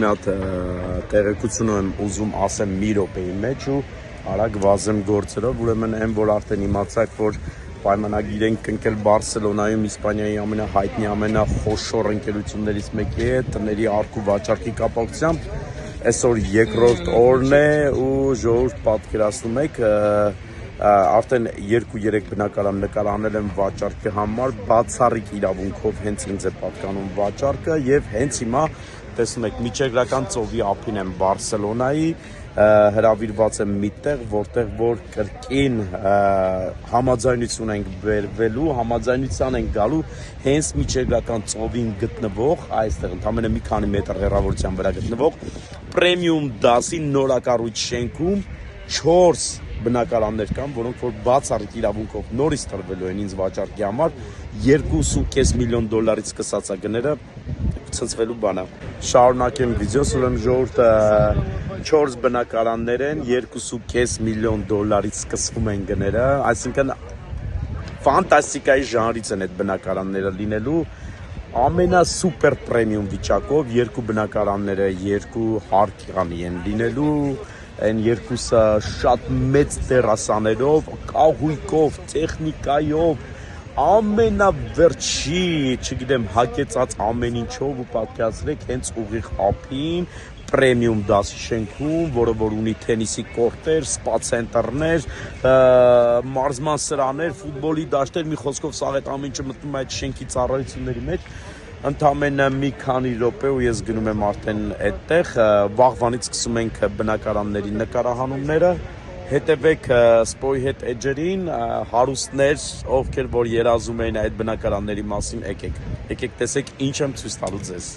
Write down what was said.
Մի հատ տեղեկություն եմ ուզում ասեմ մի րոպեի մեջ ու արագ վազեմ գործերով, ուրեմն այն որ արդեն իմացաք, որ պայմանագիր ենք կնքել Բարսելոնայում Իսպանիայի ամենահայտնի, ամենախոշոր ընկերություններից մեկի հետ, տների առք ու վաճառքի կապակցությամբ, այսօր երկրորդ օրն է ու ժողովուրդ պատկերացնում եք, արդեն 2-3 բնակարան նկարանել եմ վաճառքի համար, բացառիկ իրավունքով հենց ինձ է պատկանում վաճառքը եւ հենց հիմա տեսնում եք միջերկրական ծովի ափին եմ Բարսելոնայի, հրավիրված եմ միտեղ, որտեղ որ կրկին համաձայնություն ենք բերվելու, համաձայնության ենք գալու հենց միջերկրական ծովին գտնվող, այստեղ ընդամենը մի քանի մետր հեռավորության վրա գտնվող պրեմիում դասի նորակառույց շենքում 4 բնակարաններ կան, որոնք որ բացառիկ իրավունքով նորից տրվելու են ինձ վաճառքի համար, $2.5 միլիոն սկսած է գները ցնցվելու բանը։ Շարունակեմ վիդեոս, ուրեմն ժողովուրդը 4 բնակարաններ են, $2.5 միլիոն սկսվում են գները, այսինքն ֆանտաստիկայի ժանրից են այդ բնակարանները լինելու, ամենասուպեր պրեմիում վիճակով, 2 բնակարանները 2 հարկանի են լինելու, այն երկուսը շատ մեծ տերասաներով, կահույքով, տեխնիկայով, ամենավերջի, չգիտեմ, հագեցած ամեն ինչով ու պատկերացրեք հենց ուղիղ ափին, պրեմիում դասի շենքում, որը որ ունի թենիսի կորտեր, սպա ցենտրներ, մարզման սրաներ, ֆուտբոլի դաշտեր, մի խոսքով սա այդ ամեն ինչը մտնում է այդ շենքի ծառայությունների մեջ, ընդամենը մի քանի րոպե ու ես գնում եմ արդեն այդտեղ, վաղվանից սկսում ենք բնակարանների նկարահանումները, հետևեք սպոյի հետ էջերին, հարուստներ, ովքեր որ երազում էին այդ բնակարանների մասին, եկեք տեսեք ինչ եմ ցույց տալու ձեզ։